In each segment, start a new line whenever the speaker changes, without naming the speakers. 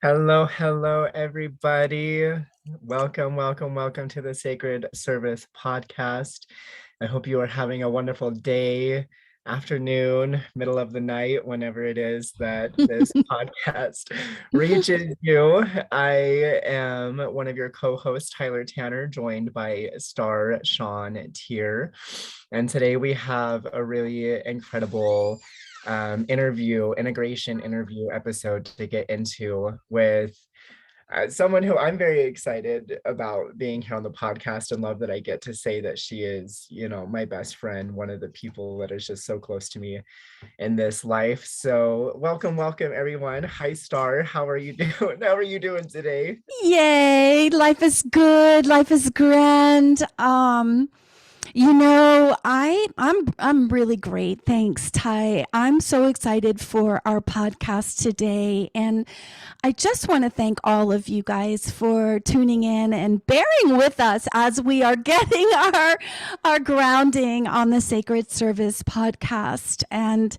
Hello, hello, everybody. Welcome to the Sacred Service podcast. I hope you are having a wonderful day, afternoon, middle of the night, whenever it is that this podcast reaches you. I am one of your co-hosts, Tyler Tanner, joined by Starr, Sean, Tier. And today we have a really incredible integration interview episode to get into with someone who I'm very excited about being here on the podcast, and love that I get to say that she is, my best friend, one of the people that is just so close to me in this life. So welcome everyone. Hi Starr, how are you doing? How are you doing today?
Yay, life is good, life is grand. I'm really great. Thanks, Ty. I'm so excited for our podcast today. And I just want to thank all of you guys for tuning in and bearing with us as we are getting our grounding on the Sacred Service podcast. And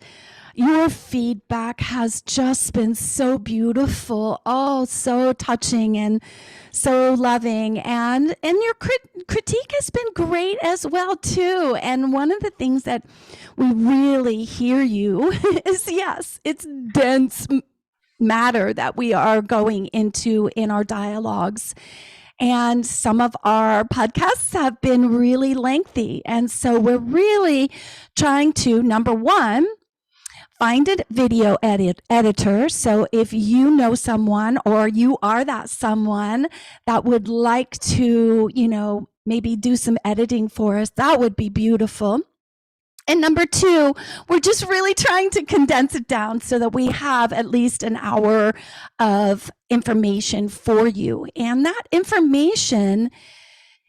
your feedback has just been so beautiful, oh, so touching and so loving, and your critique has been great as well too. And one of the things that we really hear you is, yes, it's dense matter that we are going into in our dialogues. And some of our podcasts have been really lengthy. And so we're really trying to, number one, find a video editor. So if you know someone or you are that someone that would like to, maybe do some editing for us, that would be beautiful. And number two, we're just really trying to condense it down so that we have at least an hour of information for you. And that information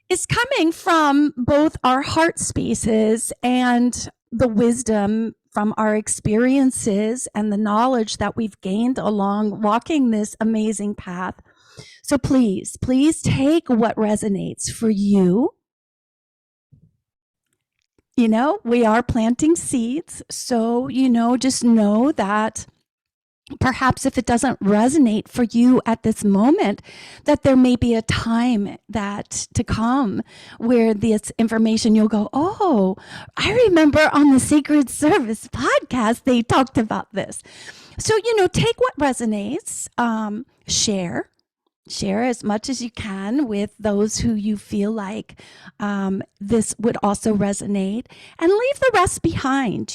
is coming from both our heart spaces and the wisdom from our experiences and the knowledge that we've gained along walking this amazing path. So please take what resonates for you. We are planting seeds. So, just know that perhaps if it doesn't resonate for you at this moment, that there may be a time that to come where this information you'll go, oh, I remember on the Sacred Service podcast, they talked about this. So, take what resonates, share as much as you can with those who you feel like this would also resonate, and leave the rest behind.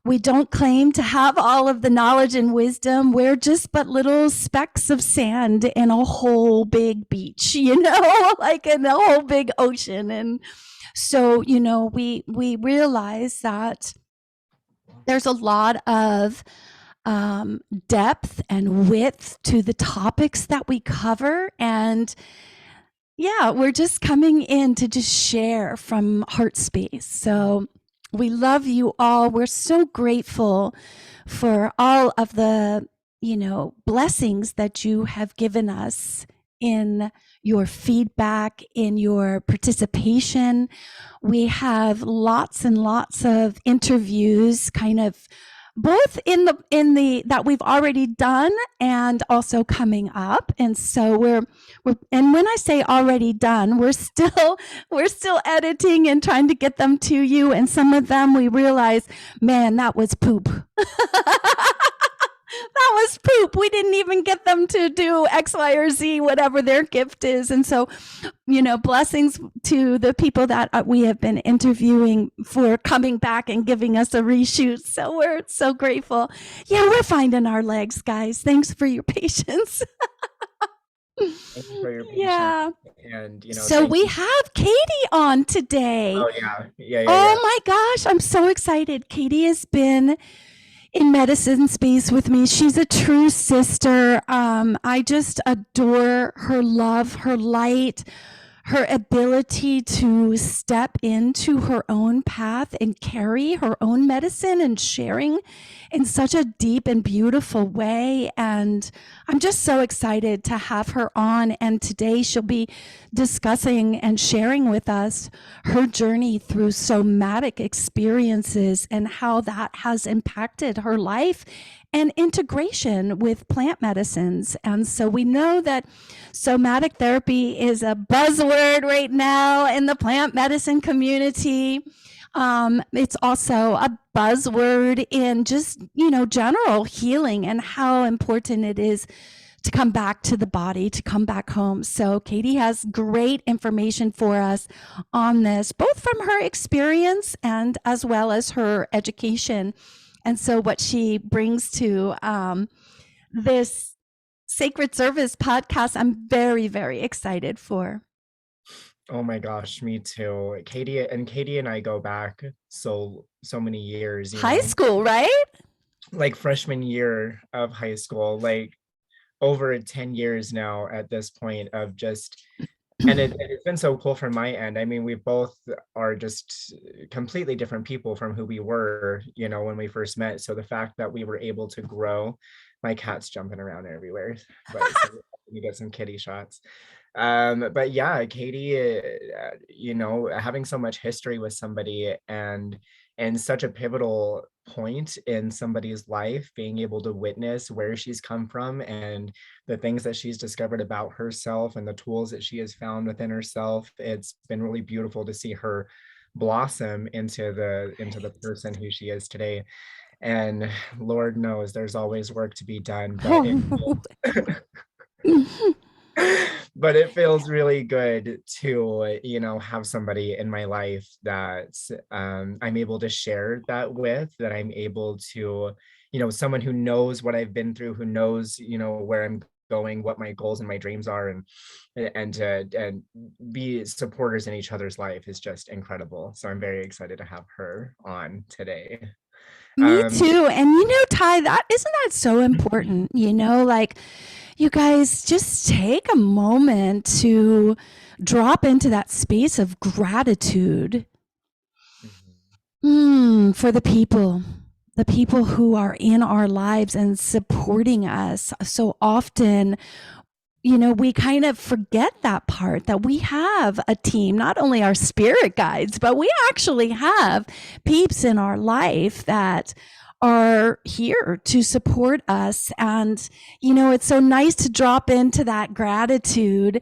We don't claim to have all of the knowledge and wisdom. We're just but little specks of sand in a whole big beach, like in a whole big ocean. And so, we realize that there's a lot of depth and width to the topics that we cover. And yeah, we're just coming in to just share from heart space. So we love you all. We're so grateful for all of the, blessings that you have given us in your feedback, in your participation. We have lots and lots of interviews kind of both in the that we've already done and also coming up. And so we're and when I say already done, we're still editing and trying to get them to you. And some of them we realize, man, that was poop. That was poop. We didn't even get them to do X, Y, or Z, whatever their gift is. And so, blessings to the people that we have been interviewing for coming back and giving us a reshoot. So we're so grateful. Yeah, we're finding our legs, guys. Thanks for your patience.
Thank you for your patience.
Yeah.
And
so we have Katie on today.
Oh yeah.
Oh my gosh, I'm so excited. Katie has been in medicine space with me. She's a true sister. I just adore her love, her light, her ability to step into her own path and carry her own medicine and sharing in such a deep and beautiful way. And I'm just so excited to have her on. And today she'll be discussing and sharing with us her journey through somatic experiences and how that has impacted her life and integration with plant medicines. And so we know that somatic therapy is a buzzword right now in the plant medicine community. It's also a buzzword in just, general healing and how important it is to come back to the body, to come back home. So Katie has great information for us on this, both from her experience and as well as her education. And so what she brings to this Sacred Service podcast, I'm very, very excited for.
Oh my gosh, me too. Katie and I go back so many years,
High school, right?
like freshman year of high school, like over 10 years now at this point of just, and it's been so cool from my end. I mean, we both are just completely different people from who we were, when we first met. So the fact that we were able to grow, my cat's jumping around everywhere, but so we get some kitty shots. But yeah, Katie, having so much history with somebody and such a pivotal point in somebody's life, being able to witness where she's come from and the things that she's discovered about herself and the tools that she has found within herself. It's been really beautiful to see her blossom into the person who she is today. And Lord knows there's always work to be done, but but it feels really good to have somebody in my life that I'm able to share that with, that I'm able to someone who knows what I've been through, who knows where I'm going, what my goals and my dreams are, and be supporters in each other's life is just incredible. So I'm very excited to have her on today.
Me too. And Ty, isn't that so important? Like, you guys just take a moment to drop into that space of gratitude for the people who are in our lives and supporting us. So often, we kind of forget that part, that we have a team, not only our spirit guides, but we actually have peeps in our life that are here to support us. And, it's so nice to drop into that gratitude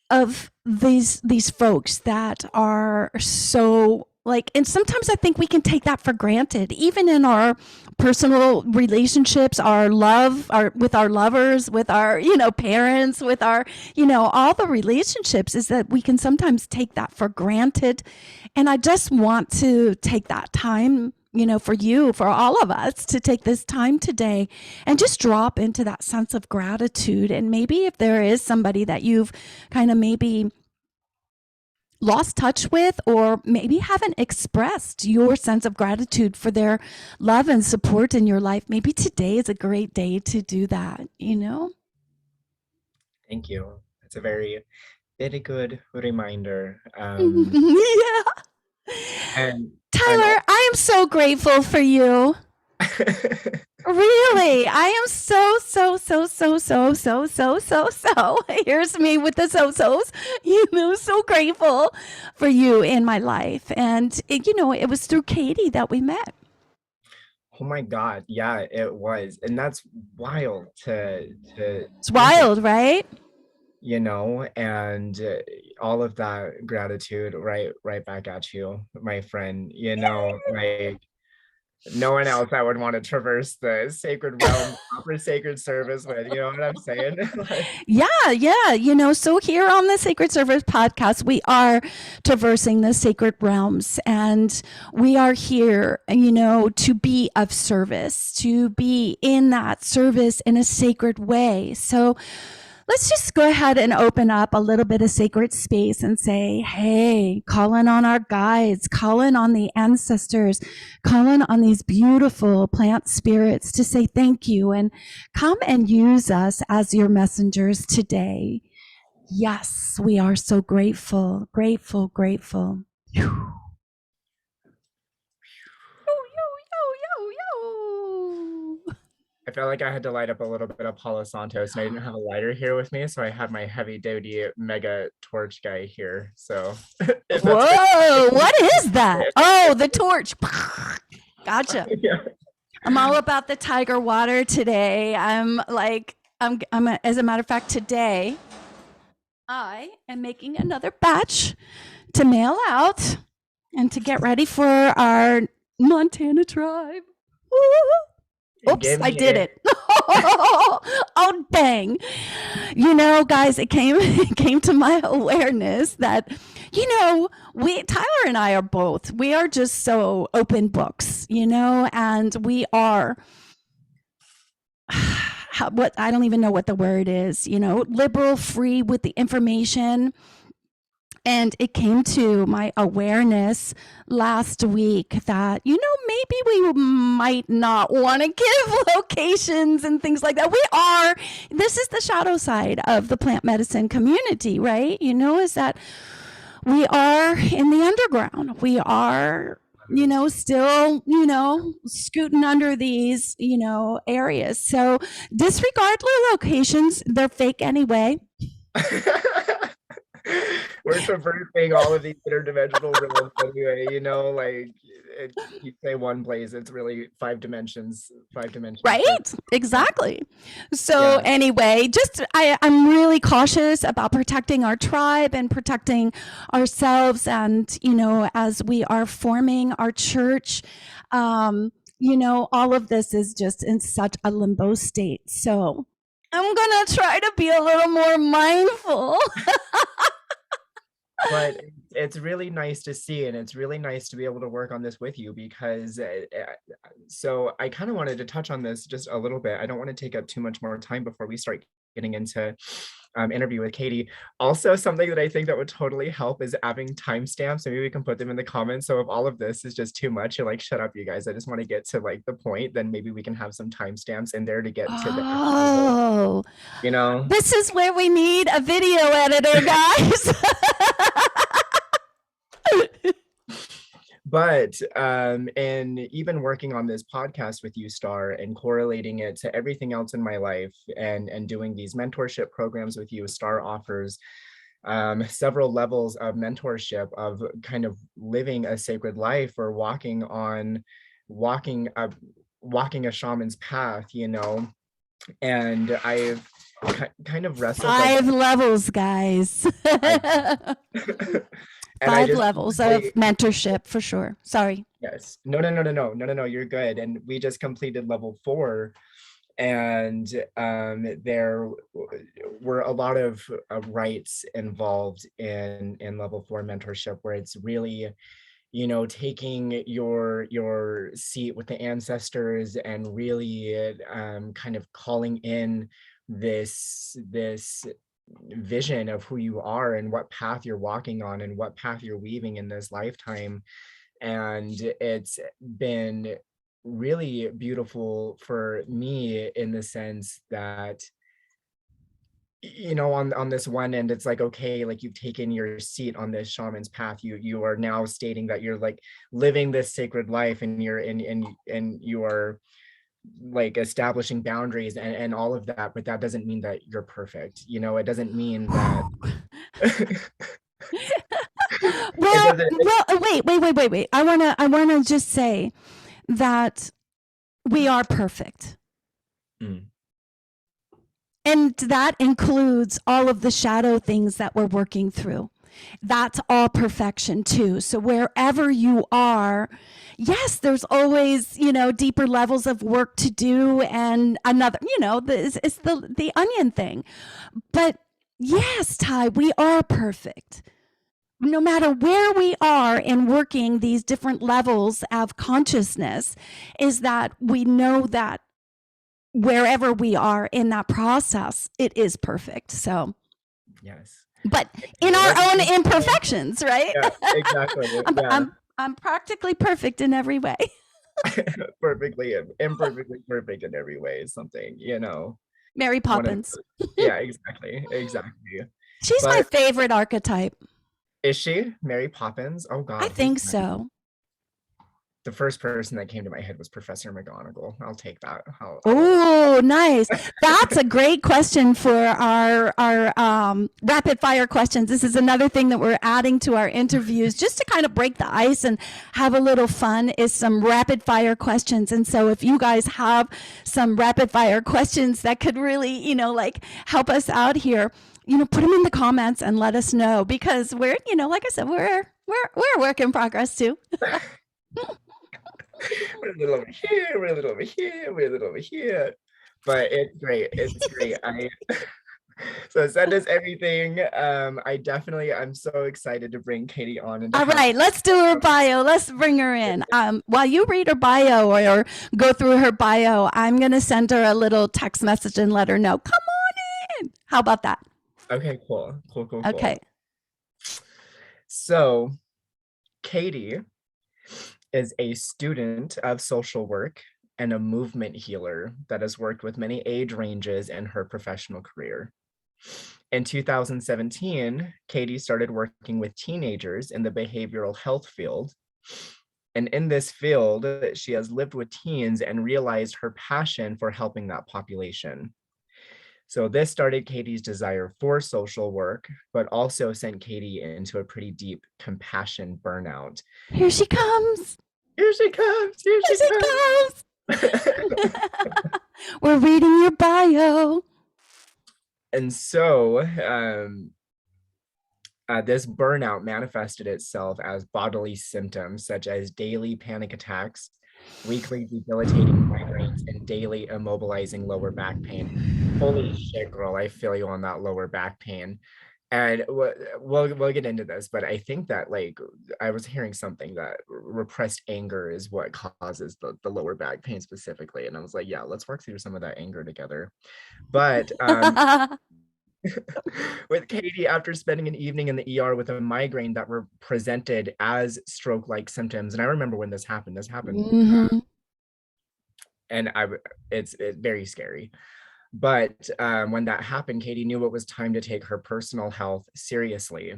of these folks that are so and sometimes I think we can take that for granted, even in our personal relationships, with our lovers, with our, parents, with our, all the relationships, is that we can sometimes take that for granted. And I just want to take that time, for all of us to take this time today and just drop into that sense of gratitude. And maybe if there is somebody that you've kind of maybe lost touch with, or maybe haven't expressed your sense of gratitude for their love and support in your life, maybe today is a great day to do that,
Thank you. It's a very good reminder.
Yeah.
And
Tyler, I am so grateful for you. Really, I am so. Here's me with the so. So grateful for you in my life. And, it was through Katie that we met.
Oh my God. Yeah, it was. And that's wild
It's wild, right?
And all of that gratitude right back at you, my friend. Like no one else I would want to traverse the sacred realm, proper sacred service with, you know what I'm saying?
Yeah. So here on the Sacred Service podcast, we are traversing the sacred realms, and we are here, to be of service, to be in that service in a sacred way. So let's just go ahead and open up a little bit of sacred space and say, hey, calling on our guides, calling on the ancestors, calling on these beautiful plant spirits to say thank you and come and use us as your messengers today. Yes, we are so grateful, grateful, grateful. Yo, yo, yo, yo, yo.
I felt like I had to light up a little bit of Palo Santos, and I didn't have a lighter here with me, so I had my heavy duty mega torch guy here. So if that's good.
Whoa, what is that? Oh, the torch. Gotcha.
Yeah.
I'm all about the tiger water today. As a matter of fact, today I am making another batch to mail out and to get ready for our Montana tribe. Oops,
Give
I
me
did
it.
it. Oh dang. You know, guys, it came to my awareness that, we Tyler and I are both. We are just so open books, and we are what I don't even know what the word is, liberal, free with the information. And it came to my awareness last week that, maybe we might not want to give locations and things like that. This is the shadow side of the plant medicine community, right? Is that we are in the underground. We are, still, scooting under these, areas. So disregard the locations. They're fake anyway.
We're traversing all of these interdimensional realms anyway, you say one place, it's really five dimensions.
Right? Exactly. So
Yeah.
anyway, I'm really cautious about protecting our tribe and protecting ourselves. And, as we are forming our church, all of this is just in such a limbo state. So I'm going to try to be a little more mindful.
But it's really nice to see, and it's really nice to be able to work on this with you because so I kind of wanted to touch on this just a little bit. I don't want to take up too much more time before we start getting into interview with Katie. Also, something that I think that would totally help is having timestamps. Maybe we can put them in the comments. So if all of this is just too much, you're like, shut up, you guys. I just want to get to like the point. Then maybe we can have some timestamps in there to get to the
Oh,
you know.
this is where we need a video editor, guys.
But and even working on this podcast with you, Starr, and correlating it to everything else in my life, and doing these mentorship programs with you, Starr offers several levels of mentorship of kind of living a sacred life or walking a walking a shaman's path, and I've kind of wrestled like
5 levels, guys.
and I
5
just
levels of
really,
mentorship for sure. Sorry.
yes, no, you're good. And we just completed level 4, and there were a lot of rights involved in level 4 mentorship, where it's really, taking your seat with the ancestors and really kind of calling in this vision of who you are and what path you're walking on and what path you're weaving in this lifetime. And it's been really beautiful for me in the sense that, on this one end, it's like, okay, like you've taken your seat on this shaman's path. You are now stating that you're like living this sacred life, and you're and you are like establishing boundaries and all of that, but that doesn't mean that you're perfect. It doesn't mean that it
Well,
doesn't.
wait. I wanna just say that we are perfect.
Mm,
And that includes all of the shadow things that we're working through. That's all perfection too. So wherever you are, yes, there's always, deeper levels of work to do, and another, it's the onion thing. But yes, Ty, we are perfect. No matter where we are in working these different levels of consciousness, is that we know that wherever we are in that process, it is perfect. So,
yes.
but in
Yeah,
our
let's
own
just say,
imperfections, right?
yeah, exactly.
I'm,
Yeah.
I'm, I'm practically perfect in every way.
Perfectly imperfectly perfect in every way is something,
Mary
one of
Poppins.
those. Yeah, exactly.
She's my
But
favorite archetype.
is she Mary Poppins? Oh
I
God, who's
think so.
the first person that came to my head was Professor McGonagall. I'll take that. I'll
Oh, nice. That's a great question for our rapid fire questions. This is another thing that we're adding to our interviews just to kind of break the ice and have a little fun is some rapid fire questions. And so if you guys have some rapid fire questions that could really, like help us out here, put them in the comments and let us know because we're, like I said, we're a work in progress too.
we're a little over here, we're a little over here, we're a little over here. But it's great. It's great. So send us everything. I'm so excited to bring Katie on and to
All
have
right, let's do her bio. Let's bring her in. While you read her bio or go through her bio, I'm going to send her a little text message and let her know, come on in. How about that?
Okay, cool.
Okay.
So Katie is a student of social work and a movement healer that has worked with many age ranges in her professional career. In 2017, Katie started working with teenagers in the behavioral health field. And in this field, she has lived with teens and realized her passion for helping that population. So this started Katie's desire for social work, but also sent Katie into a pretty deep compassion burnout.
Here she comes.
Here she comes. Here she comes.
We're reading your bio.
And so this burnout manifested itself as bodily symptoms such as daily panic attacks, weekly debilitating migraines, and daily immobilizing lower back pain. Holy shit, girl, I feel you on that lower back pain. And we'll get into this, but I think that like I was hearing something that repressed anger is what causes the lower back pain specifically. And I was like, yeah, let's work through some of that anger together. But with Katie, after spending an evening in the ER with a migraine that were presented as stroke-like symptoms, and I remember when this happened.
Mm-hmm.
And it's very scary. But when that happened, Katie knew it was time to take her personal health seriously.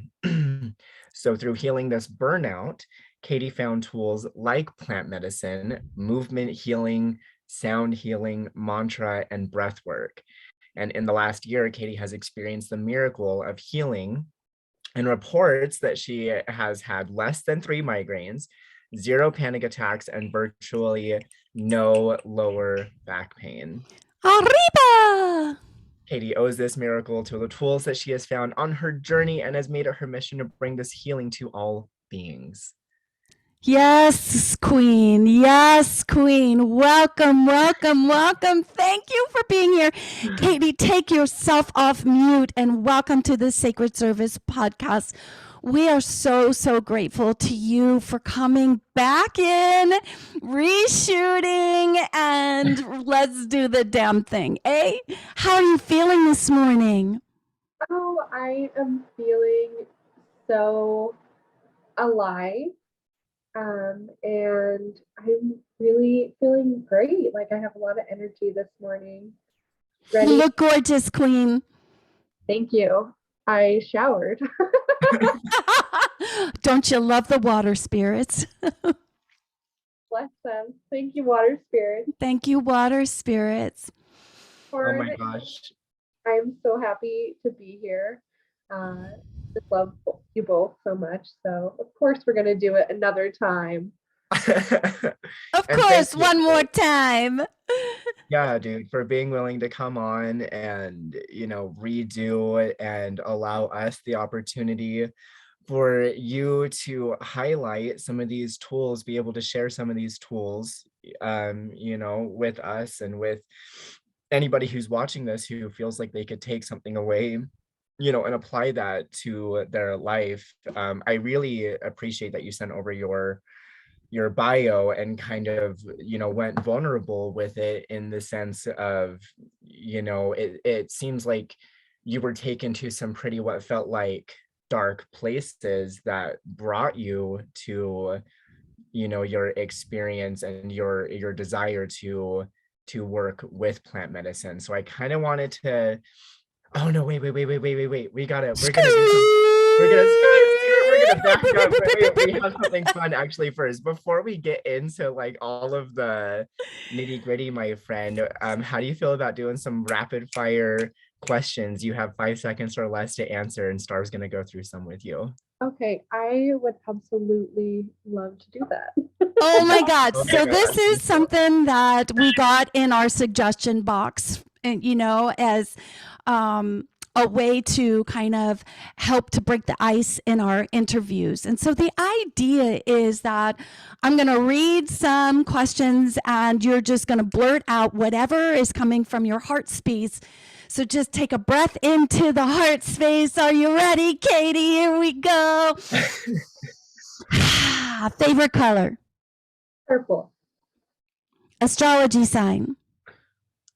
So through healing this burnout, Katie found tools like plant medicine, movement healing, sound healing, mantra, and breath work. And in the last year, Katie has experienced the miracle of healing and reports that she has had less than 3 migraines, 0 panic attacks, and virtually no lower back pain.
Arriba!
Katie owes this miracle to the tools that she has found on her journey and has made it her mission to bring this healing to all beings.
Yes, Queen. Yes, Queen. Welcome, welcome, welcome. Thank you for being here. Katie, take yourself off mute and welcome to the Sacred Service podcast. We are so, so grateful to you for coming back in, reshooting, and let's do the damn thing. Eh? How are you feeling this morning?
Oh, I am feeling so alive. And I'm really feeling great. Like I have a lot of energy this morning. Ready?
You look gorgeous, Queen.
Thank you. I showered.
Don't you love the water spirits?
Bless them. Thank you, water spirits.
Thank you, water spirits.
Oh my gosh.
I'm so happy to be here. Just love you both so much. So of course we're gonna do it another time.
Of course, one more time.
Yeah, dude, for being willing to come on and, redo it and allow us the opportunity for you to highlight some of these tools, be able to share some of these tools, with us and with anybody who's watching this who feels like they could take something away, and apply that to their life. I really appreciate that you sent over your bio and kind of went vulnerable with it in the sense of it seems like you were taken to some pretty what felt like dark places that brought you to your experience and your desire to work with plant medicine. So I kind of wanted to Oh no, wait. We got it. We're gonna do some. We're gonna we're gonna back up, but we have something fun actually first. Before we get into like all of the nitty-gritty, my friend, how do you feel about doing some rapid fire questions? You have 5 seconds or less to answer, and Star's gonna go through some with you.
Okay, I would absolutely love to do that.
Oh my God.
Oh my
So this
gosh,
is
me too.
something that we got in our suggestion box, and as a way to kind of help to break the ice in our interviews. And so the idea is that I'm going to read some questions and you're just going to blurt out whatever is coming from your heart space. So just take a breath into the heart space. Are you ready, Katie? Here we go. Favorite color?
Purple.
Astrology sign?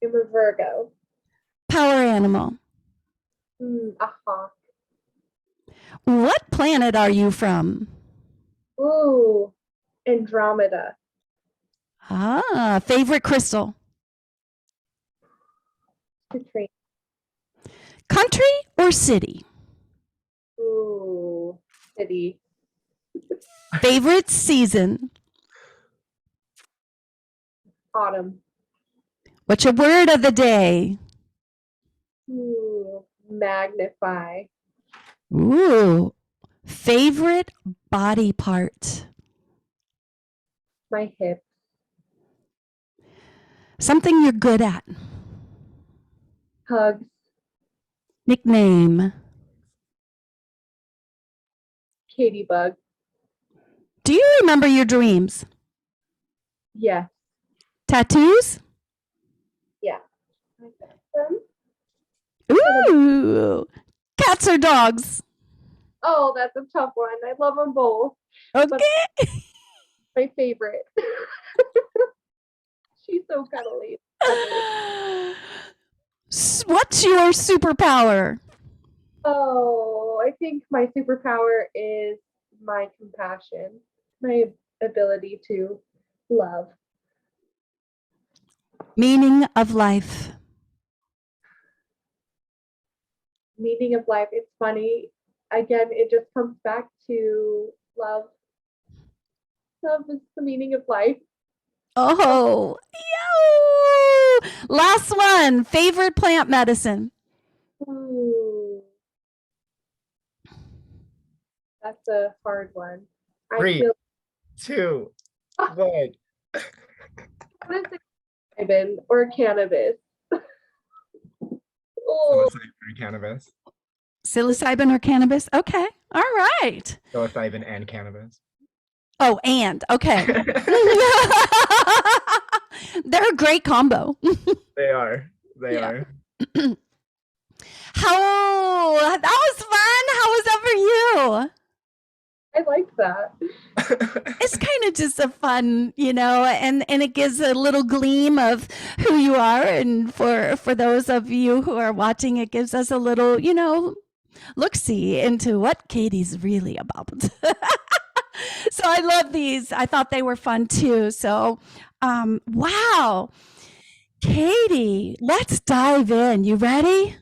I'm a Virgo.
Power animal?
A hawk.
What planet are you from?
Ooh, Andromeda.
Favorite crystal?
Citrine.
Country or city?
Ooh, city.
Favorite season?
Autumn.
What's your word of the day?
Ooh, magnify.
Ooh. Favorite body part?
My hip.
Something you're good at?
Hugs.
Nickname?
Katie bug.
Do you remember your dreams?
Yes.
Tattoos?
Yeah. I got them.
Ooh. Cats or dogs?
Oh, that's a tough one. I love them both.
Okay.
My favorite. She's so cuddly.
What's your superpower?
Oh, I think my superpower is my compassion, my ability to love.
Meaning of life?
Meaning of life. It's funny. Again, it just comes back to love. Love is the meaning of life.
Oh, yo! Last one. Favorite plant medicine?
Ooh, that's a hard one. I
3,
feel
2, 1.
psilocybin or cannabis. Oh,
Psilocybin or cannabis.
Psilocybin or cannabis? Okay. All right.
Psilocybin and cannabis.
Oh, and okay. They're a great combo.
They are. They
Yeah.
are.
How that was fun. How was that for you?
I like that.
It's kind of just a fun, and it gives a little gleam of who you are. And for those of you who are watching, it gives us a little, look-see into what Katie's really about. So I love these. I thought they were fun too. So, wow. Katie, let's dive in. You ready?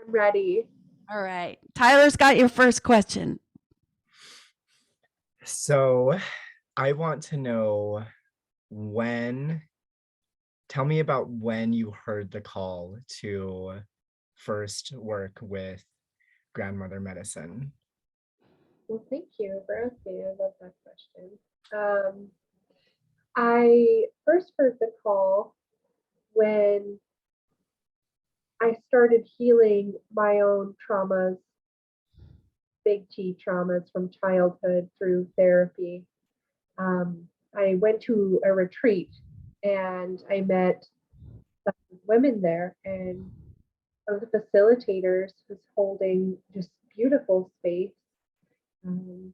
I'm ready.
All right. Tyler's got your first question.
So I want to know tell me about when you heard the call to first work with grandmother medicine.
Well, thank you for asking. I love that question. I first heard the call when I started healing my own traumas, big T traumas from childhood through therapy. I went to a retreat and I met some women there, and one of the facilitators was holding just beautiful space. Um,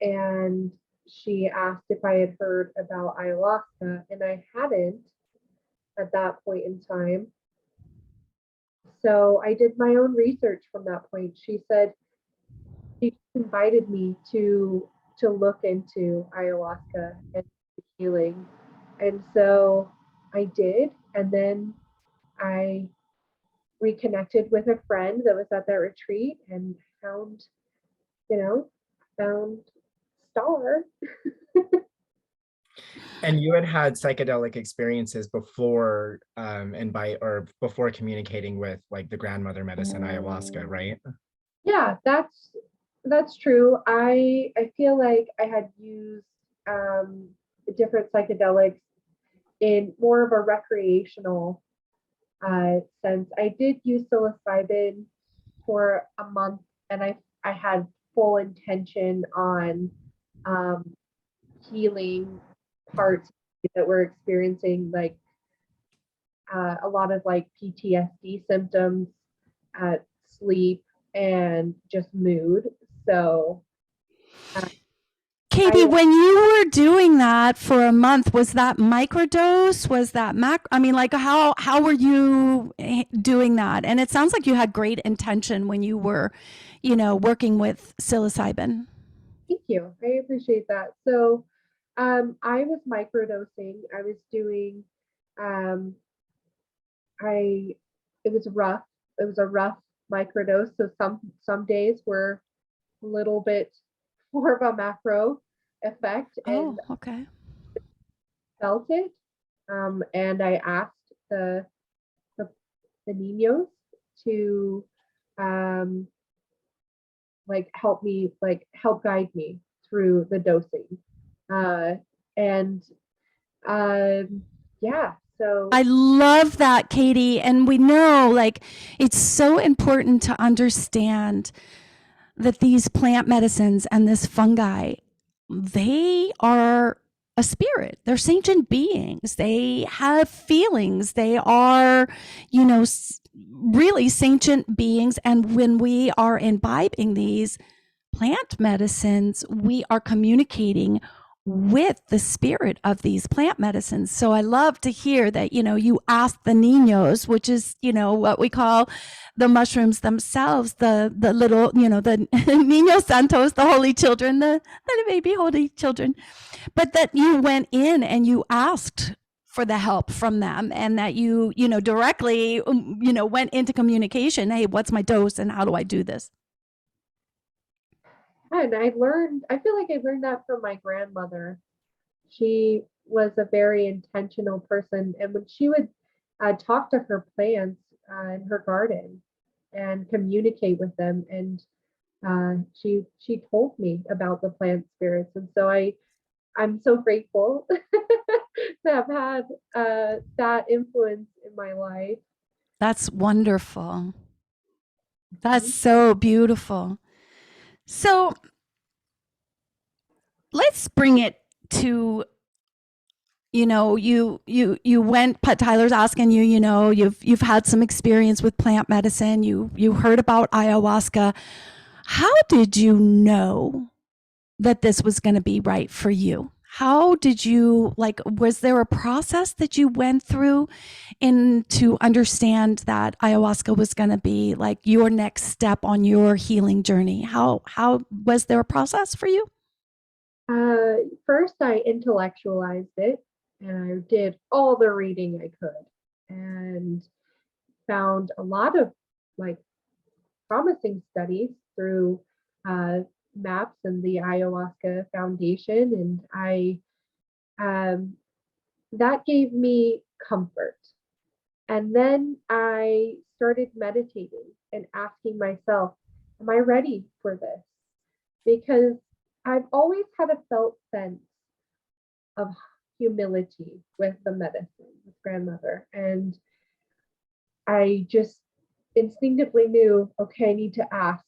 and she asked if I had heard about ayahuasca, and I hadn't at that point in time. So I did my own research from that point. She said she invited me to look into ayahuasca and healing. And so I did, and then I reconnected with a friend that was at that retreat and found, found Starr.
And you had had psychedelic experiences before, and by or before communicating with like the grandmother medicine, ayahuasca, right?
Yeah, that's true. I feel like I had used different psychedelics in more of a recreational sense. I did use psilocybin for a month, and I had full intention on um, healing parts that were experiencing like a lot of like PTSD symptoms, sleep, and just mood. So uh,
Katie,
I
when you were doing that for a month, was that microdose? Was that I mean, like how were you doing that? And it sounds like you had great intention when you were, working with psilocybin.
thank you. I appreciate that. So I was microdosing. I was doing um, I it was rough. It was a rough microdose. So some days were a little bit more of a macro effect and
Oh, okay.
felt it. And I asked the, the niños to um, like help guide me through the dosing. Uh, and yeah, so
I love that, Katie. And we know like it's so important to understand that these plant medicines and this fungi, they are a spirit. They're sentient beings. They have feelings. They are, really sentient beings. And when we are imbibing these plant medicines, we are communicating with the spirit of these plant medicines. So I love to hear that, you ask the niños, which is, what we call the mushrooms themselves, the little, the niños santos, the holy children, the baby holy children, but that you went in and you asked for the help from them and that you directly, went into communication. Hey, what's my dose and how do I do this?
and I feel like I learned that from my grandmother. She was a very intentional person, and when she would talk to her plants in her garden and communicate with them, and she told me about the plant spirits, and so I'm so grateful to have had that influence in my life.
That's wonderful. That's
Mhm.
so beautiful. So let's bring it to, you went, Tyler's asking you, you've had some experience with plant medicine. You heard about ayahuasca. How did you know that this was going to be right for you? How did you, like, was there a process that you went through in to understand that ayahuasca was going to be like your next step on your healing journey? How was there a process for you?
First, I intellectualized it, and I did all the reading I could, and found a lot of like promising studies through uh, MAPS and the Ayahuasca Foundation, and I um, that gave me comfort. And then I started meditating and asking myself, "Am I ready for this?" Because I've always had a felt sense of humility with the medicine, with grandmother, and I just instinctively knew, okay, I need to ask.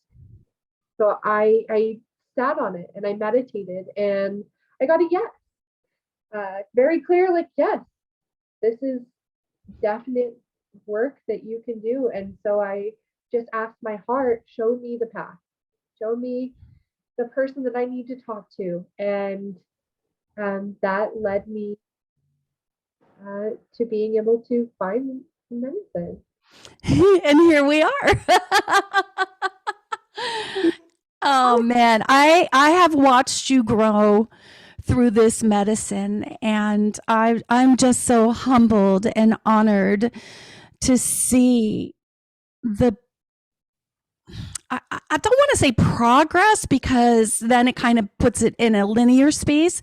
So I sat on it and I meditated and I got a yes. Very clear, like, yes, this is definite work that you can do. And so I just asked my heart, show me the path, show me the person that I need to talk to. And that led me to being able to find medicine.
And here we are. Oh man, I have watched you grow through this medicine and I'm just so humbled and honored to see the I don't want to say progress because then it kind of puts it in a linear space,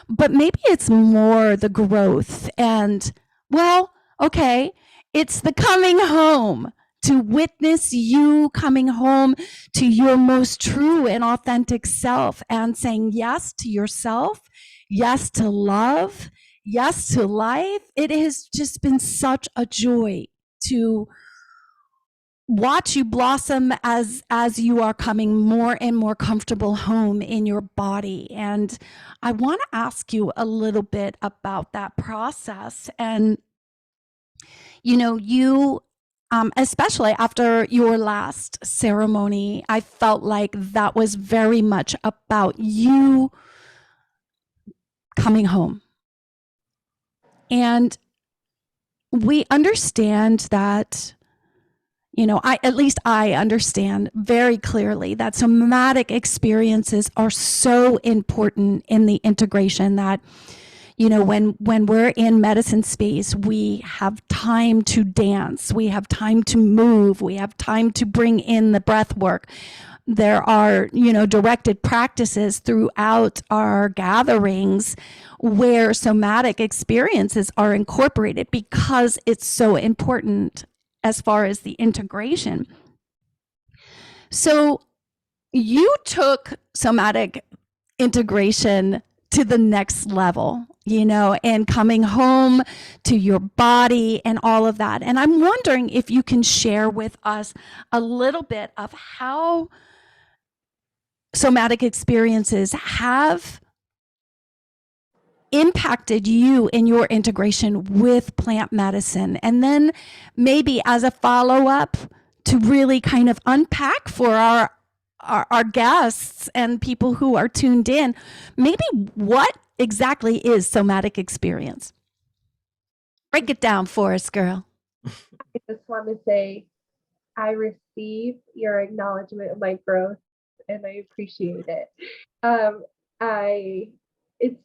but maybe it's more the growth. And well, okay, it's the coming home, to witness you coming home to your most true and authentic self and saying yes to yourself, yes to love, yes to life. It has just been such a joy to watch you blossom as you are coming more and more comfortable home in your body. And I want to ask you a little bit about that process. And you especially after your last ceremony, I felt like that was very much about you coming home. And we understand that, at least I understand very clearly that somatic experiences are so important in the integration that, when we're in medicine space, we have time to dance, we have time to move, we have time to bring in the breath work. There are, directed practices throughout our gatherings where somatic experiences are incorporated because it's so important as far as the integration. So you took somatic integration to the next level, and coming home to your body and all of that. And I'm wondering if you can share with us a little bit of how somatic experiences have impacted you in your integration with plant medicine. And then maybe as a follow-up, to really kind of unpack for our guests and people who are tuned in, maybe what exactly is somatic experience? Break it down for us, girl.
I just want to say I receive your acknowledgement of my growth and I appreciate it. Um, I it's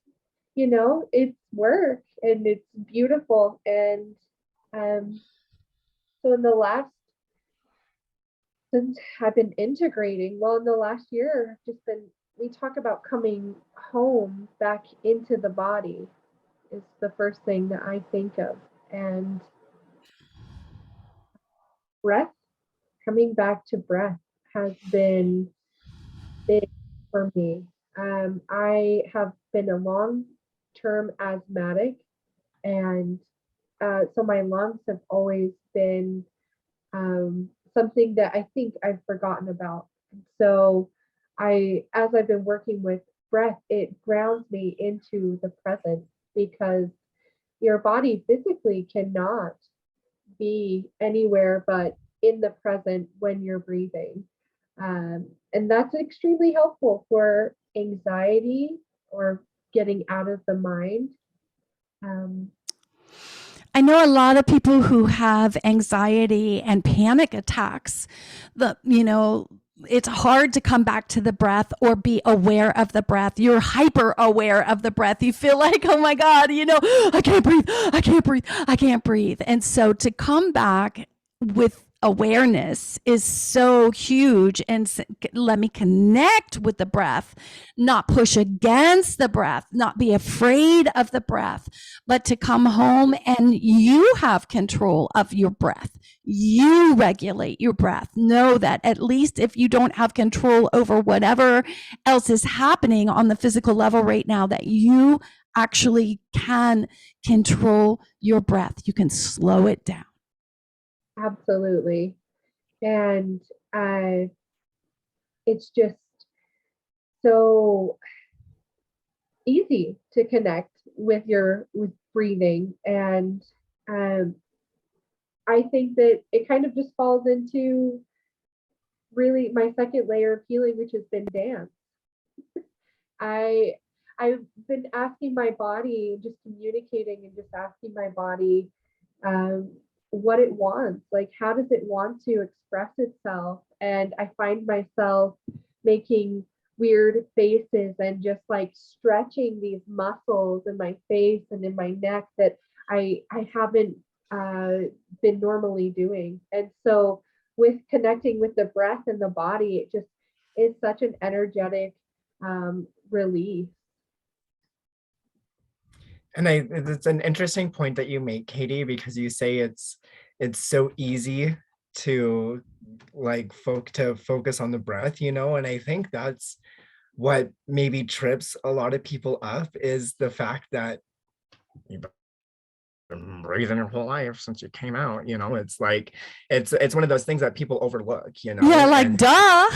it's work and it's beautiful. And so since I've been integrating, well, in the last year, I've just been, we talk about coming home back into the body is the first thing that I think of. And breath, coming back to breath has been big for me. I have been a long-term asthmatic, and so my lungs have always been something that I think I've forgotten about. So as I've been working with breath, it grounds me into the present because your body physically cannot be anywhere but in the present when you're breathing. And that's extremely helpful for anxiety or getting out of the mind.
I know a lot of people who have anxiety and panic attacks. It's hard to come back to the breath or be aware of the breath. You're hyper aware of the breath. You feel like, oh my God, I can't breathe. I can't breathe. I can't breathe. And so to come back with awareness is so huge. And let me connect with the breath, not push against the breath, not be afraid of the breath, but to come home and you have control of your breath. You regulate your breath. Know that at least if you don't have control over whatever else is happening on the physical level right now, that you actually can control your breath. You can slow it down.
Absolutely. And it's just so easy to connect with breathing. And I think that it kind of just falls into really my second layer of healing, which has been dance. I've been asking my body, just communicating and just asking my body um, what it wants. Like, how does it want to express itself? And I find myself making weird faces and just like stretching these muscles in my face and in my neck that I haven't been normally doing. And so with connecting with the breath and the body, it just is such an energetic release.
And it's an interesting point that you make, Katie, because you say it's so easy to like focus on the breath, and I think that's what maybe trips a lot of people up, is the fact that you've been breathing your whole life since you came out. It's like it's one of those things that people overlook,
Yeah, like
and
duh.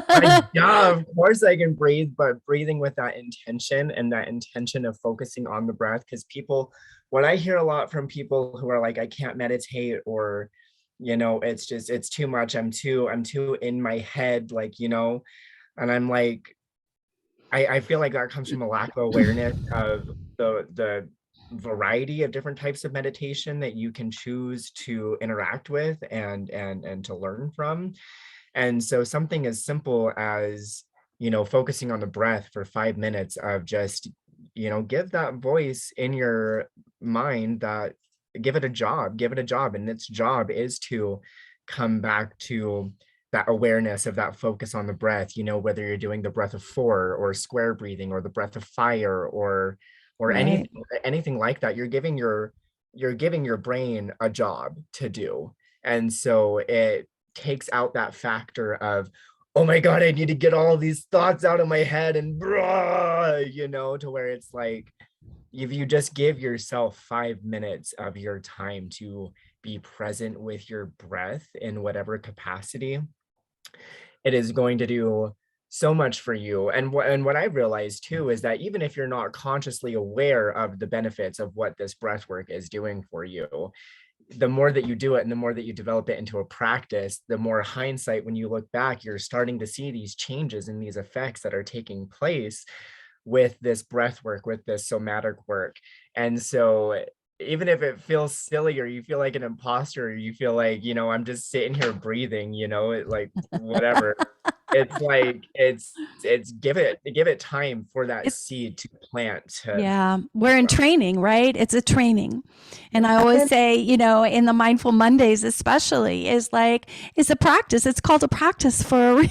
like, yeah, of course I can breathe, but breathing with that intention, and that intention of focusing on the breath. Because what I hear a lot from people who are like, I can't meditate, or, it's too much. I'm too in my head, and I'm like, I feel like that comes from a lack of awareness of the variety of different types of meditation that you can choose to interact with and to learn from. And so something as simple as, focusing on the breath for 5 minutes of just, give that voice in your mind that give it a job. And its job is to come back to that awareness of that focus on the breath, whether you're doing the breath of 4 or square breathing, or the breath of fire, or
Right.
anything like that. You're giving your brain a job to do. And so it takes out that factor of, oh my God, I need to get all these thoughts out of my head, and to where it's like, if you just give yourself 5 minutes of your time to be present with your breath in whatever capacity, it is going to do so much for you. And what I realized too is that even if you're not consciously aware of the benefits of what this breath work is doing for you, the more that you do it and the more that you develop it into a practice, the more hindsight, when you look back, you're starting to see these changes and these effects that are taking place with this breath work, with this somatic work. And so even if it feels silly, or you feel like an imposter, or you feel like, I'm just sitting here breathing, like whatever, it's like it's give it time for that
It,
seed to plant to
yeah, we're in
grow.
training, right? It's a training. And I always
And
say, in the Mindful Mondays, especially, is like, it's a practice. It's called a practice for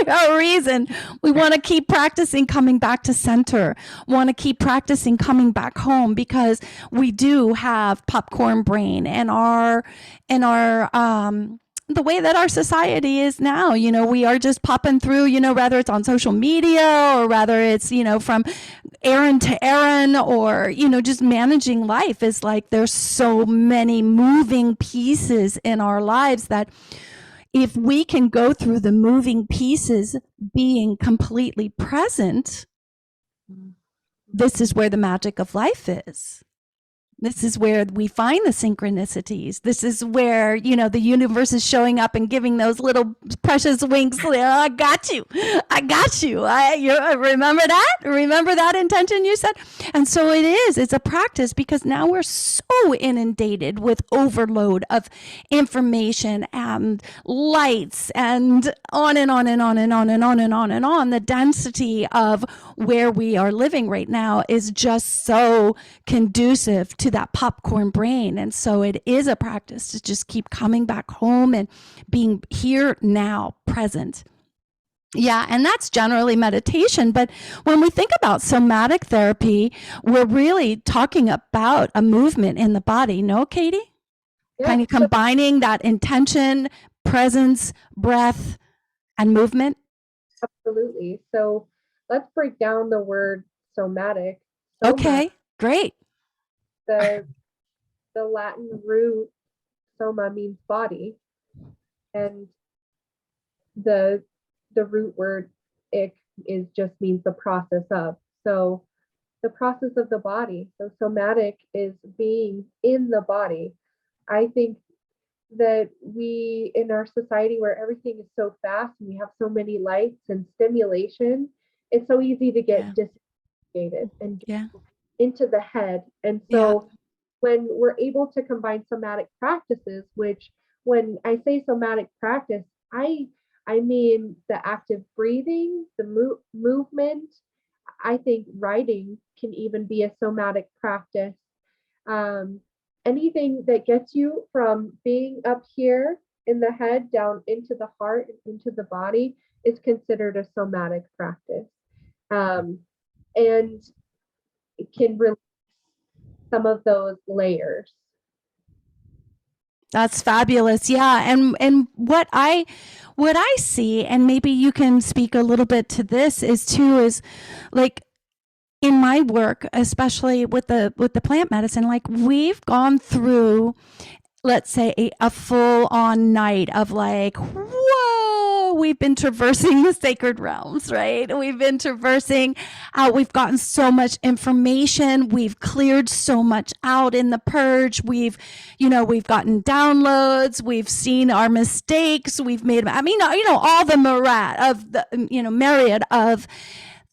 a reason. We want to keep practicing coming back to center, want to keep practicing coming back home, because we do have popcorn brain, and the way that our society is now, we are just popping through, whether it's on social media, or whether it's, from errand to errand, or, just managing life, is like there's so many moving pieces in our lives that if we can go through the moving pieces being completely present, this is where the magic of life is. This is where we find the synchronicities. This is where, the universe is showing up and giving those little precious winks. I got you. I got you. You remember that? Remember that intention you said? And so it's a practice, because now we're so inundated with overload of information and lights, and on and on and on and on and on and on and on. The density of where we are living right now is just so conducive to that popcorn brain. And so it is a practice to just keep coming back home and being here now, present. Yeah, and that's generally meditation. But when we think about somatic therapy, we're really talking about a movement in the body. No, Katie?
yeah,
Kind of
so
combining that intention, presence, breath, and movement.
absolutely. So let's break down the word somatic. Soma,
Okay, great.
the the Latin root soma means body, and the the root word ic is just means the process of. So the process of the body. So somatic is being in the body. I think that we, in our society where everything is so fast and we have so many lights and stimulation, it's so easy to get
Yeah,
disassociated and get
yeah,
into the head. And
yeah,
so when we're able to combine somatic practices, which when I say somatic practice, I mean the active breathing, the movement. I think writing can even be a somatic practice. Um, Anything that gets you from being up here in the head down into the heart and into the body is considered a somatic practice. And it can release some of those layers.
That's fabulous. Yeah. And what I see, and maybe you can speak a little bit to this, is like in my work, especially with the plant medicine, like we've gone through, let's say, a full on night of like, whoa, we've been traversing the sacred realms, right? We've been traversing out. We've gotten so much information. We've cleared so much out in the purge. We've gotten downloads. We've seen our mistakes. We've made, all the myriad of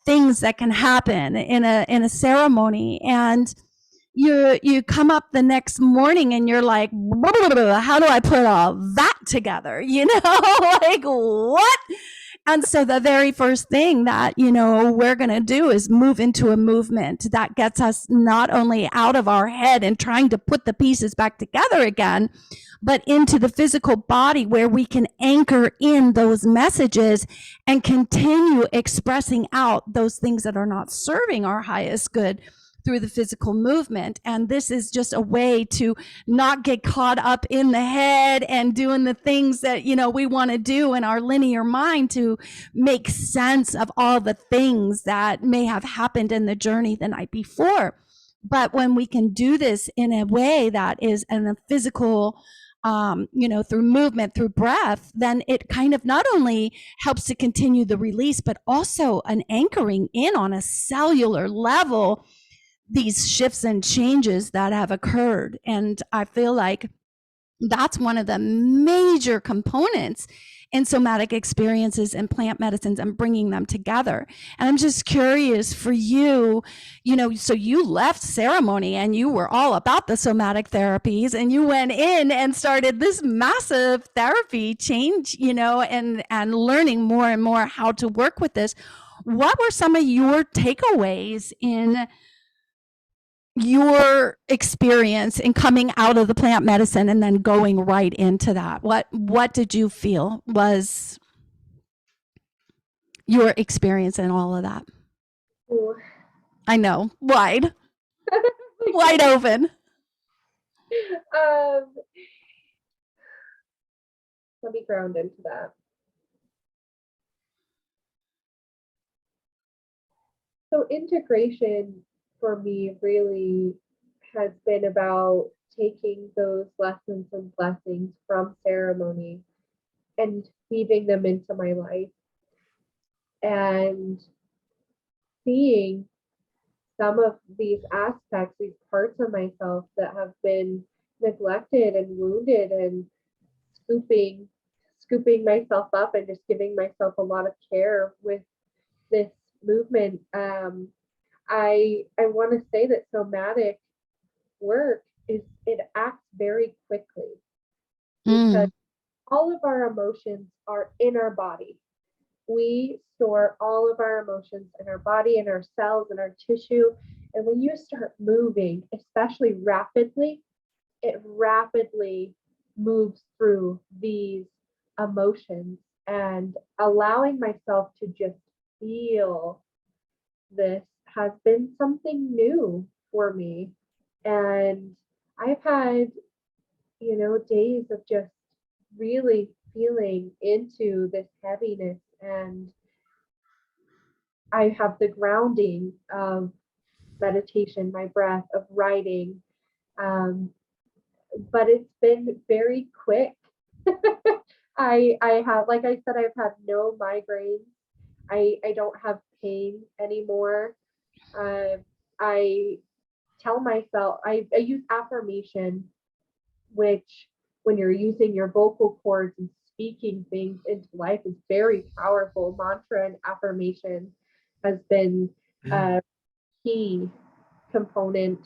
things that can happen in a ceremony. And you come up the next morning and you're like, how do I put all that together? Like what? And so the very first thing that, we're going to do is move into a movement that gets us not only out of our head and trying to put the pieces back together again, but into the physical body where we can anchor in those messages and continue expressing out those things that are not serving our highest good through the physical movement. And this is just a way to not get caught up in the head and doing the things that, we want to do in our linear mind to make sense of all the things that may have happened in the journey the night before. But when we can do this in a way that is in a physical, through movement, through breath, then it kind of not only helps to continue the release, but also an anchoring in on a cellular level these shifts and changes that have occurred. And I feel like that's one of the major components in somatic experiences and plant medicines and bringing them together. And I'm just curious for you, so you left ceremony and you were all about the somatic therapies and you went in and started this massive therapy change, and learning more and more how to work with this. What were some of your takeaways in your experience in coming out of the plant medicine and then going right into that? What did you feel was your experience in all of that?
Ooh.
I know, wide open.
Let me ground into that. So integration for me really has been about taking those lessons and blessings from ceremony and weaving them into my life and seeing some of these aspects, these parts of myself that have been neglected and wounded, and scooping myself up and just giving myself a lot of care with this movement. I want to say that somatic work it acts very quickly because all of our emotions are in our body. We store all of our emotions in our body, in our cells, in our tissue. And when you start moving, especially rapidly, it rapidly moves through these emotions, and allowing myself to just feel this has been something new for me. And I've had, days of just really feeling into this heaviness, and I have the grounding of meditation, my breath, of writing. But it's been very quick. I have, like I said, I've had no migraines. I don't have pain anymore. I tell myself, I use affirmation, which when you're using your vocal cords and speaking things into life is very powerful. Mantra and affirmation has been a key component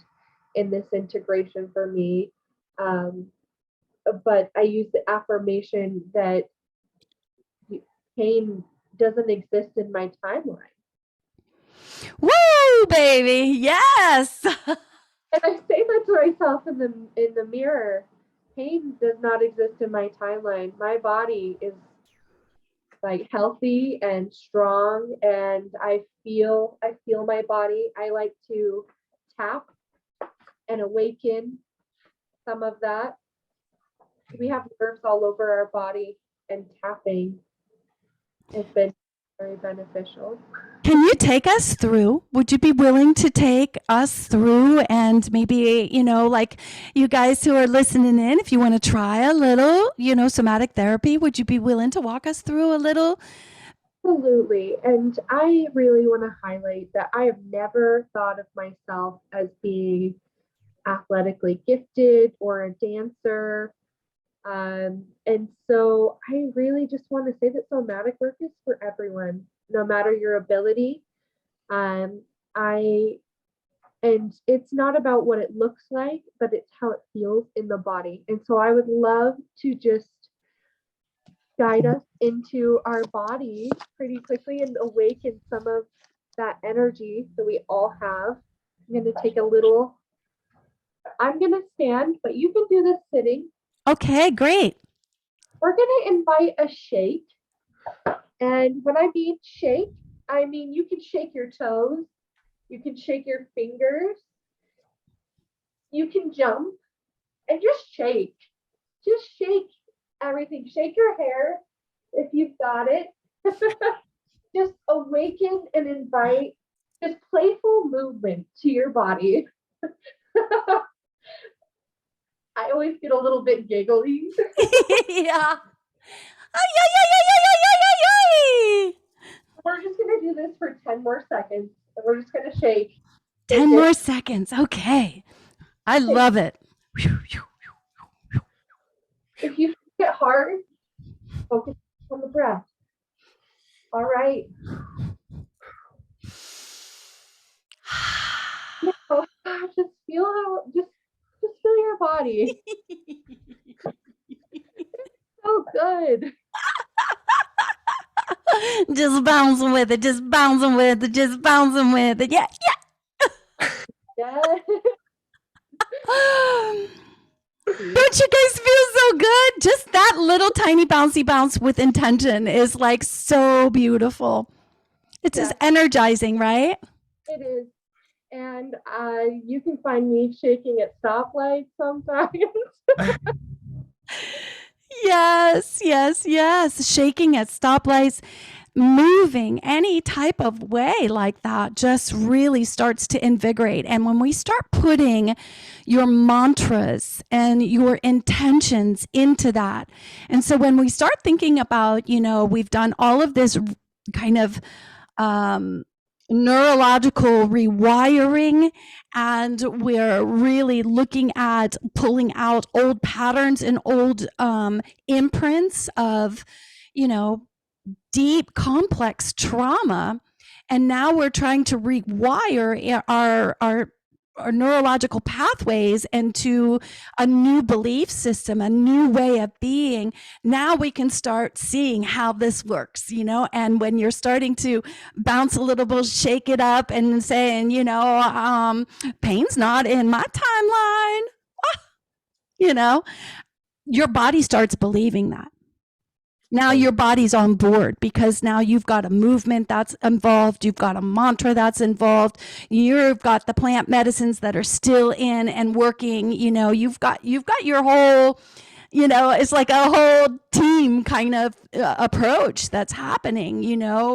in this integration for me. But I use the affirmation that pain doesn't exist in my timeline.
Woo, baby, yes.
And I say that to myself in the mirror. pain does not exist in my timeline. My body is like healthy and strong, and I feel my body. I like to tap and awaken some of that. We have nerves all over our body, and tapping has been very beneficial.
Can you take us through? Would you be willing to take us through and maybe, like you guys who are listening in, if you want to try a little, somatic therapy, would you be willing to walk us through a little?
Absolutely. And I really want to highlight that I have never thought of myself as being athletically gifted or a dancer. And so I really just want to say that somatic work is for everyone, no matter your ability. Um, I and it's not about what it looks like, but it's how it feels in the body. And so I would love to just guide us into our bodies pretty quickly and awaken some of that energy that we all have. I'm going to take a little, I'm going to stand, but you can do this sitting.
Okay, great.
We're going to invite a shake. And when I mean shake, I mean you can shake your toes, you can shake your fingers, you can jump, and just shake. Just shake everything. Shake your hair if you've got it. Just awaken and invite just playful movement to your body. I always get a little bit giggly.
Yeah. Ay, ay, ay, ay, ay, ay, ay, ay, ay.
We're just going to do this for 10 more seconds. And we're just going to shake.
10 more seconds. Okay. I love it.
If you get hard, focus on the breath. All right. Now, just feel your body. It's so good.
Just bouncing with it, just bouncing with it, just bouncing with it. Yeah,
Yeah.
Don't you guys feel so good? Just that little tiny bouncy bounce with intention is like so beautiful. It's just energizing, right?
It is. And you can find me shaking at stoplights sometimes.
Yes, yes, yes. Shaking at stoplights, moving any type of way like that just really starts to invigorate. And when we start putting your mantras and your intentions into that, and so when we start thinking about, we've done all of this kind of neurological rewiring, and we're really looking at pulling out old patterns and old imprints of, deep, complex trauma. And now we're trying to rewire our neurological pathways into a new belief system, a new way of being. Now we can start seeing how this works, and when you're starting to bounce a little bit, shake it up and saying, pain's not in my timeline, your body starts believing that. Now your body's on board because now you've got a movement that's involved. You've got a mantra that's involved. You've got the plant medicines that are still in and working. You've got your whole, it's like a whole team kind of approach that's happening,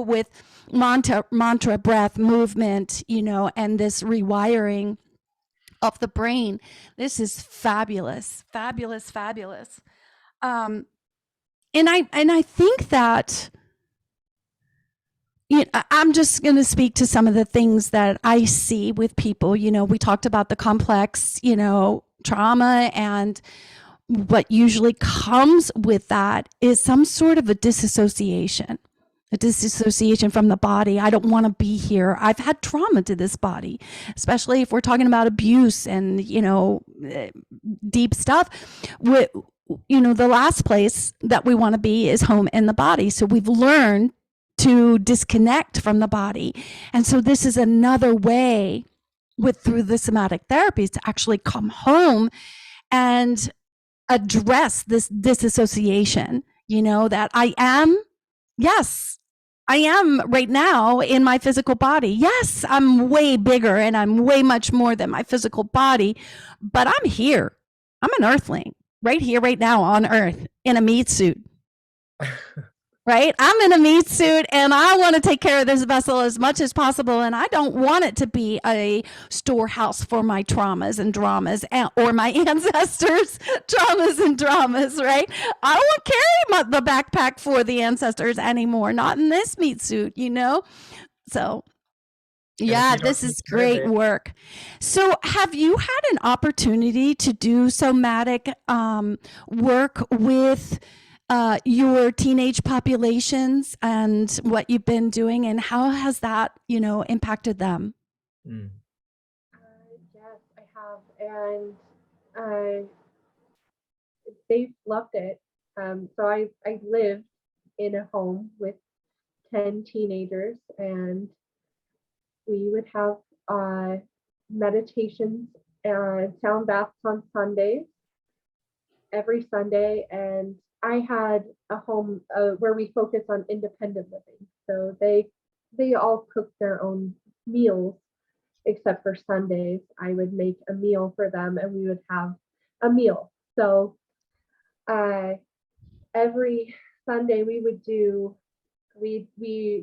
with mantra, breath, movement, and this rewiring of the brain. This is fabulous, fabulous, fabulous. And I think that I'm just going to speak to some of the things that I see with people. We talked about the complex, trauma, and what usually comes with that is some sort of a disassociation from the body. I don't want to be here. I've had trauma to this body, especially if we're talking about abuse and, deep stuff. The last place that we want to be is home in the body. So we've learned to disconnect from the body. And so this is another way through the somatic therapies to actually come home and address this disassociation, that yes, I am right now in my physical body. Yes, I'm way bigger and I'm way much more than my physical body, but I'm here. I'm an earthling right here, right now on earth in a meat suit. Right? I'm in a meat suit and I want to take care of this vessel as much as possible. And I don't want it to be a storehouse for my traumas and dramas or my ancestors' traumas and dramas, right? I don't carry the backpack for the ancestors anymore, not in this meat suit, So, yeah, this is great work. So, have you had an opportunity to do somatic work with your teenage populations and what you've been doing, and how has that, impacted them?
Yes, I have, and they've loved it. So I lived in a home with 10 teenagers, and we would have meditations and sound baths on Sundays, every Sunday. And I had a home where we focus on independent living. So they all cook their own meals, except for Sundays. I would make a meal for them, and we would have a meal. So every Sunday we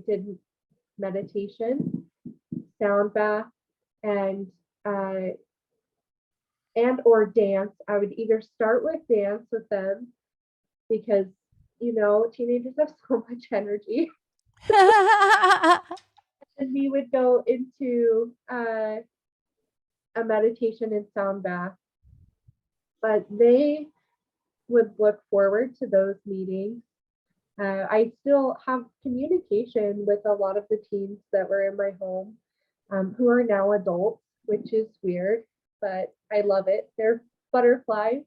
did meditation, sound bath, and or dance. I would either start with dance with them because teenagers have so much energy, and we would go into a meditation and sound bath. But they would look forward to those meetings. I still have communication with a lot of the teens that were in my home, who are now adults, which is weird, but I love it. They're butterflies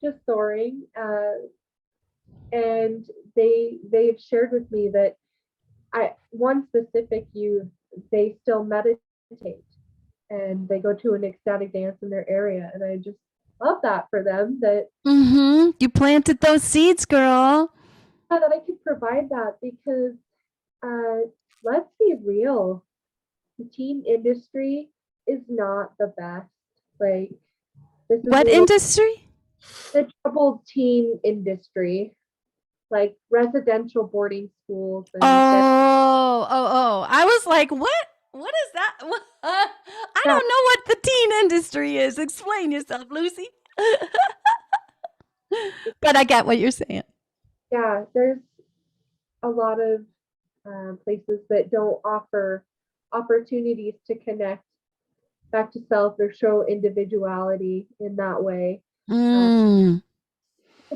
just soaring. And they've shared with me that one specific youth, they still meditate and they go to an ecstatic dance in their area, and I just love that for them, that
You planted those seeds, girl.
that I could provide that, because let's be real, the teen industry is not the best. Like, this is
what industry?
The troubled teen industry, like residential boarding schools. And
I was like, what? What is that? I don't know what the teen industry is. Explain yourself, Lucy. But I get what you're saying.
Yeah, there's a lot of places that don't offer opportunities to connect back to self or show individuality in that way. A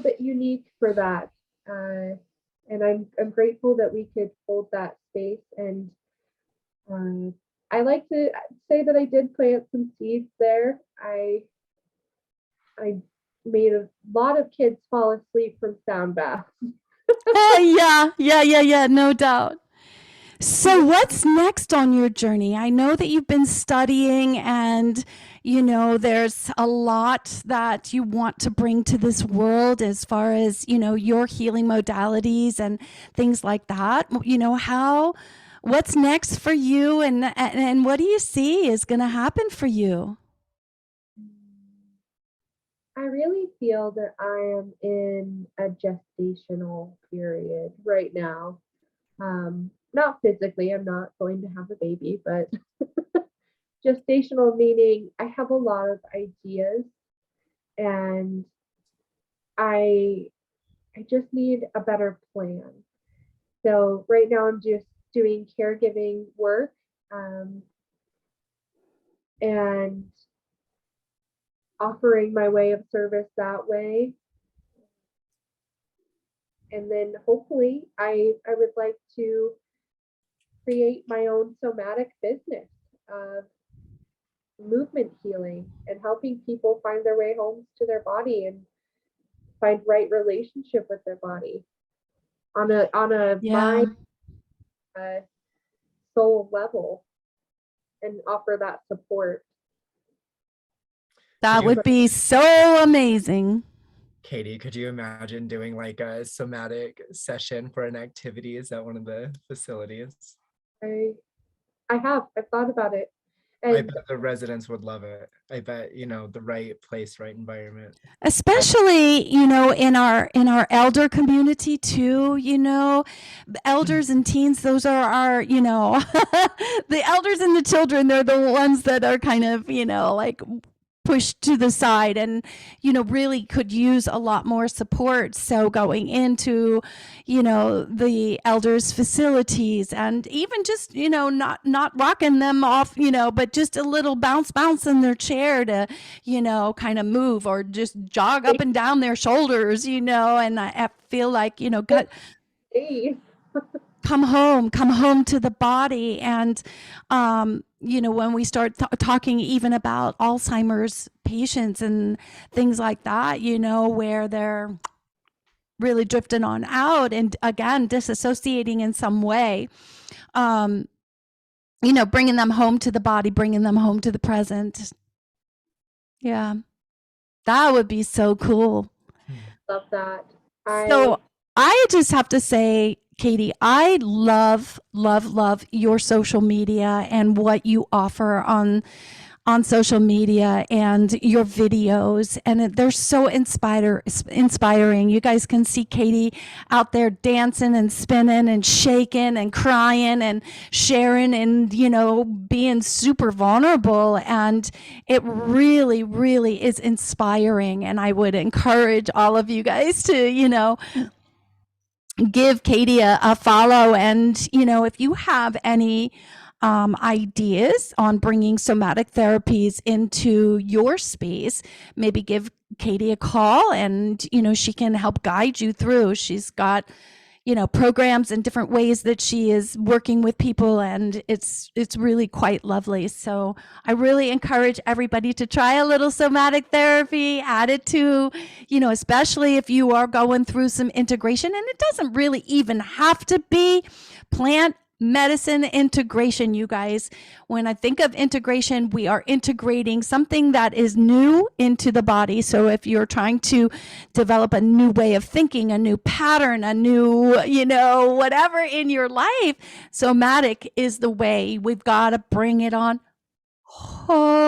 bit unique for that. And I'm grateful that we could hold that space. And I like to say that I did plant some seeds there. I made a lot of kids fall asleep from sound baths.
Yeah, no doubt. So what's next on your journey? I know that you've been studying and, there's a lot that you want to bring to this world as far as, your healing modalities and things like that. What's next for you, and what do you see is going to happen for you?
I really feel that I am in a gestational period right now. Not physically, I'm not going to have a baby, but gestational meaning I have a lot of ideas, and I just need a better plan. So right now I'm just doing caregiving work, and offering my way of service that way. And then hopefully I would like to create my own somatic business of movement healing and helping people find their way home to their body and find right relationship with their body on a mind, soul level, and offer that support.
That would be so amazing.
Katie, could you imagine doing like a somatic session for an activity? Is that one of the facilities?
I I've thought about it.
I
And
bet the residents would love it. I bet, the right place, right environment.
I
Especially, in our elder community too, the elders and teens, those are our, the elders and the children, they're the ones that are kind of, like pushed to the side and really could use a lot more support. So going into the elders facilities, and even just not rocking them off, but just a little bounce in their chair to kind of move or just jog up and down their shoulders, and I feel like gut
days.
come home to the body. And when we start talking even about Alzheimer's patients and things like that, where they're really drifting on out and again disassociating in some way, bringing them home to the body, bringing them home to the present. Yeah, that would be so cool.
Love that.
So I just have to say, Katie, I love, love, love your social media and what you offer on social media and your videos, and they're so inspiring. You guys can see Katie out there dancing and spinning and shaking and crying and sharing and being super vulnerable, and it really, really is inspiring. And I would encourage all of you guys to give Katie a follow. And, if you have any ideas on bringing somatic therapies into your space, maybe give Katie a call and, she can help guide you through. She's got, programs and different ways that she is working with people, and it's really quite lovely. So I really encourage everybody to try a little somatic therapy, add it to, especially if you are going through some integration. And it doesn't really even have to be plant medicine integration, you guys. When I think of integration, we are integrating something that is new into the body. So if you're trying to develop a new way of thinking, a new pattern, a new, whatever in your life, somatic is the way. We've got to bring it on home.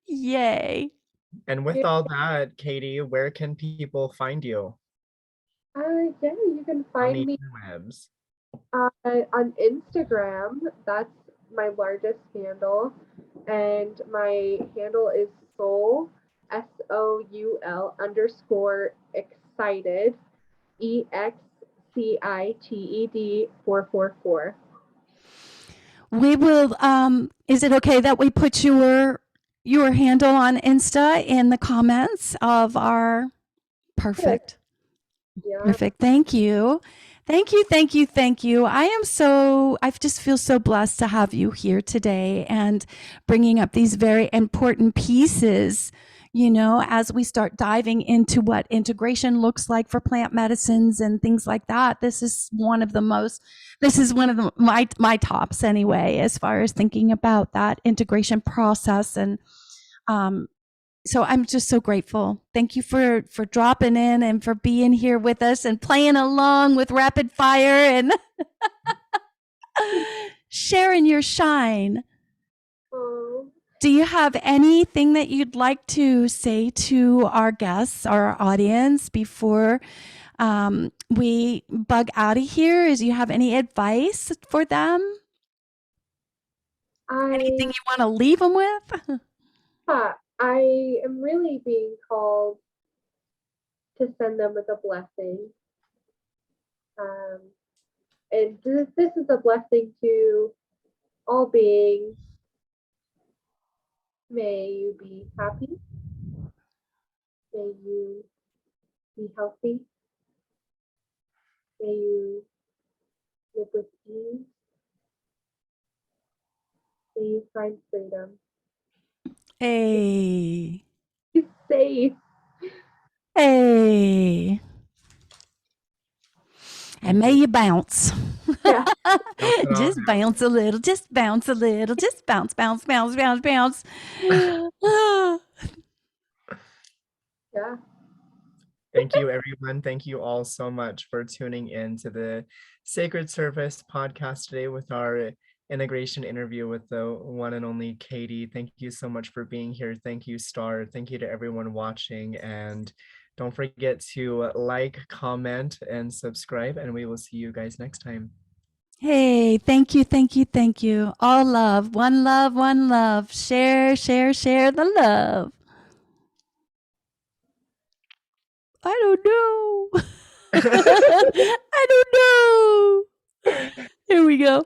Yay.
And with all that, Katie, where can people find you
Yeah, you can
on
find
the
me
webs?
on Instagram. That's my largest handle, and my handle is soul SOUL underscore excited EXCITED 444.
We will is it okay that we put your handle on Insta in the comments of our perfect.
Yeah.
Perfect. Thank you. Thank you. Thank you. Thank you. I just feel so blessed to have you here today and bringing up these very important pieces, as we start diving into what integration looks like for plant medicines and things like that. This is one of my tops anyway, as far as thinking about that integration process. And, so I'm just so grateful. Thank you for dropping in and for being here with us and playing along with rapid fire and sharing your shine.
Oh.
Do you have anything that you'd like to say to our guests, our audience, before we bug out of here? Do you have any advice for them? Anything you want to leave them with?
I am really being called to send them with a blessing. And this is a blessing to all beings. May you be happy. May you be healthy. May you live with ease. May you find freedom.
Hey.
Be safe.
Hey. And may you bounce.
Yeah.
Bounce it all
Just bounce a little, just bounce a little, just bounce, bounce, bounce, bounce, bounce.
Yeah.
Thank you, everyone. Thank you all so much for tuning in to the Sacred Service podcast today with our integration interview with the one and only Katie. Thank you so much for being here. Thank you, Starr. Thank you to everyone watching. And don't forget to like, comment, and subscribe. And we will see you guys next time.
Hey, thank you, thank you, thank you. All love, one love, one love. Share, share, share the love. I don't know. I don't know. Here we go.